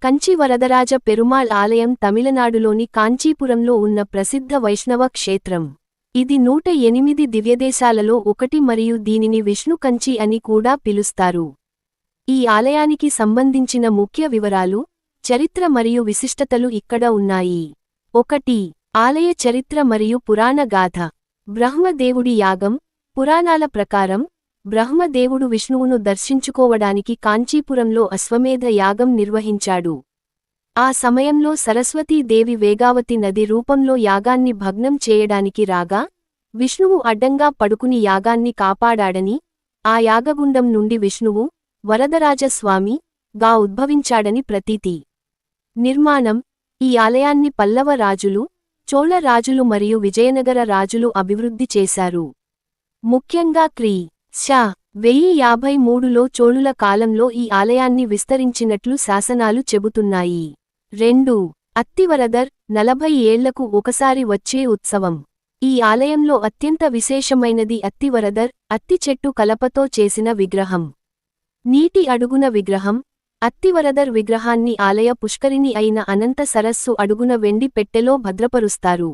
కంచి వరదరాజ పెరుమాళ్ ఆలయం తమిళనాడులోని కాంచీపురంలో ఉన్న ప్రసిద్ధ వైష్ణవ క్షేత్రం. ఇది 108 దివ్యదేశాలలో ఒకటి మరియు దీనిని విష్ణు కంచి అని కూడా పిలుస్తారు. ఈ ఆలయానికి సంబంధించిన ముఖ్య వివరాలు, చరిత్ర మరియు విశిష్టతలు ఇక్కడ ఉన్నాయి. 1. ఆలయ చరిత్ర మరియు పురాణ గాథ. బ్రహ్మదేవుడి యాగం. పురాణాల ప్రకారం, బ్రహ్మదేవుడు విష్ణువును దర్శించుకోవడానికి కాంచీపురంలో అశ్వమేధ యాగం నిర్వహించాడు. ఆ సమయంలో సరస్వతీదేవి వేగావతి నది రూపంలో యాగాన్ని భగ్నం చేయడానికి రాగా, విష్ణువు అడ్డంగా పడుకుని యాగాన్ని కాపాడాడని, ఆ యాగగుండం నుండి విష్ణువు, వరదరాజస్వామి గా ఉద్భవించాడని ప్రతీతి. నిర్మాణం. ఈ ఆలయాన్ని పల్లవ రాజులు, చోళ రాజులు మరియు విజయనగర రాజులు అభివృద్ధి చేశారు. ముఖ్యంగా క్రీ. శ. 1053లో చోళుల కాలంలో ఈ ఆలయాన్ని విస్తరించినట్లు శాసనాలు చెబుతున్నాయి. 2. అత్తివరదర్. 40 ఏళ్లకు ఒకసారి వచ్చే ఉత్సవం. ఈ ఆలయంలో అత్యంత విశేషమైనది అత్తివరదర్, అత్తి చెట్టు కలపతో చేసిన విగ్రహం. నీటి అడుగున విగ్రహం. అత్తివరదర్ విగ్రహాన్ని ఆలయ పుష్కరిణి అయిన అనంత సరస్సు అడుగున వెండి పెట్టెలో భద్రపరుస్తారు.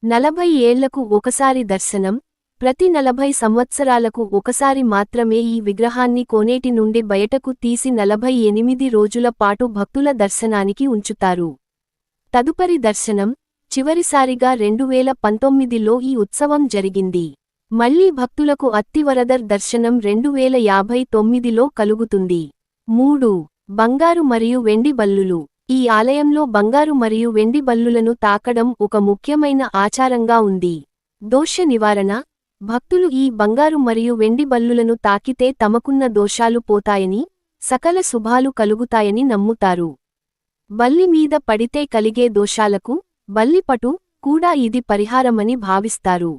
40 ఏళ్లకు ఒకసారి దర్శనం. ప్రతి 40 సంవత్సరాలకు ఒకసారి మాత్రమే ఈ విగ్రహాన్ని కోనేటి నుండి బయటకు తీసి 48 రోజుల పాటు భక్తుల దర్శనానికి ఉంచుతారు. తదుపరి దర్శనం. చివరిసారిగా 2019లో ఈ ఉత్సవం జరిగింది. మళ్లీ భక్తులకు అత్తివరదర్ దర్శనం 2059లో కలుగుతుంది. 3. బంగారు మరియు వెండి బల్లులు. ఈ ఆలయంలో బంగారు మరియు వెండి బల్లులను తాకడం ఒక ముఖ్యమైన ఆచారంగా ఉంది. దోష నివారణ. భక్తులు ఈ బంగారు మరియు వెండి బల్లులను తాకితే తమకున్న దోషాలు పోతాయని, సకల శుభాలు కలుగుతాయని నమ్ముతారు. బల్లి మీద పడితే కలిగే దోషాలకు, బల్లిపటు కూడా ఇది పరిహారమని భావిస్తారు.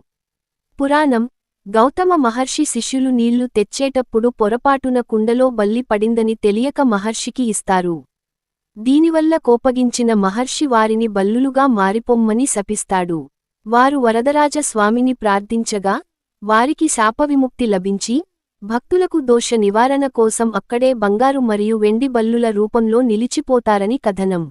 పురాణం. గౌతమ మహర్షి శిష్యులు నీళ్లు తెచ్చేటప్పుడు పొరపాటున కుండలో బల్లి పడిందని తెలియక మహర్షికి ఇస్తారు. దీనివల్ల కోపగించిన మహర్షి వారిని బల్లులుగా మారిపొమ్మని శపిస్తాడు. వారు వరదరాజ స్వామిని ప్రార్థించగా, వారికి శాపవిముక్తి లభించి, భక్తులకు దోష నివారణ కోసం అక్కడే బంగారు మరియు వెండి బల్లుల రూపంలో నిలిచిపోతారని కథనం.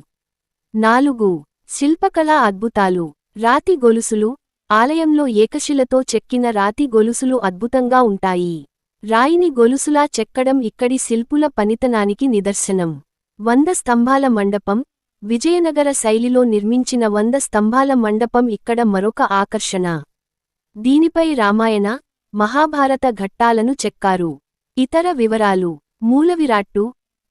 4. శిల్పకళా అద్భుతాలు. రాతి గొలుసులు. ఆలయంలో ఏకశిలతో చెక్కిన రాతి గొలుసులు అద్భుతంగా ఉంటాయి. రాయిని గొలుసులా చెక్కడం ఇక్కడి శిల్పుల పనితనానికి నిదర్శనం. 100 స్తంభాల మండపం. విజయనగర శైలిలో నిర్మించిన 100 స్తంభాల మండపం ఇక్కడ మరొక ఆకర్షణ. దీనిపై రామాయణ, మహాభారత ఘట్టాలను చెక్కారు. ఇతర వివరాలు. మూలవిరాట్టు.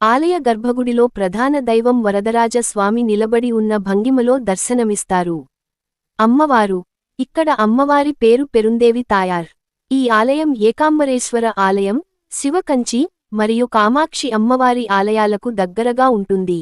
ఆలయ గర్భగుడిలో ప్రధాన దైవం వరదరాజ స్వామి నిలబడి ఉన్న భంగిమలో దర్శనమిస్తారు. అమ్మవారు. ఇక్కడ అమ్మవారి పేరు పెరుందేవి తాయార్. ఈ ఆలయం ఏకాంబరేశ్వర ఆలయం, శివకంచి మరియు కామాక్షి అమ్మవారి ఆలయాలకు దగ్గరగా ఉంటుంది.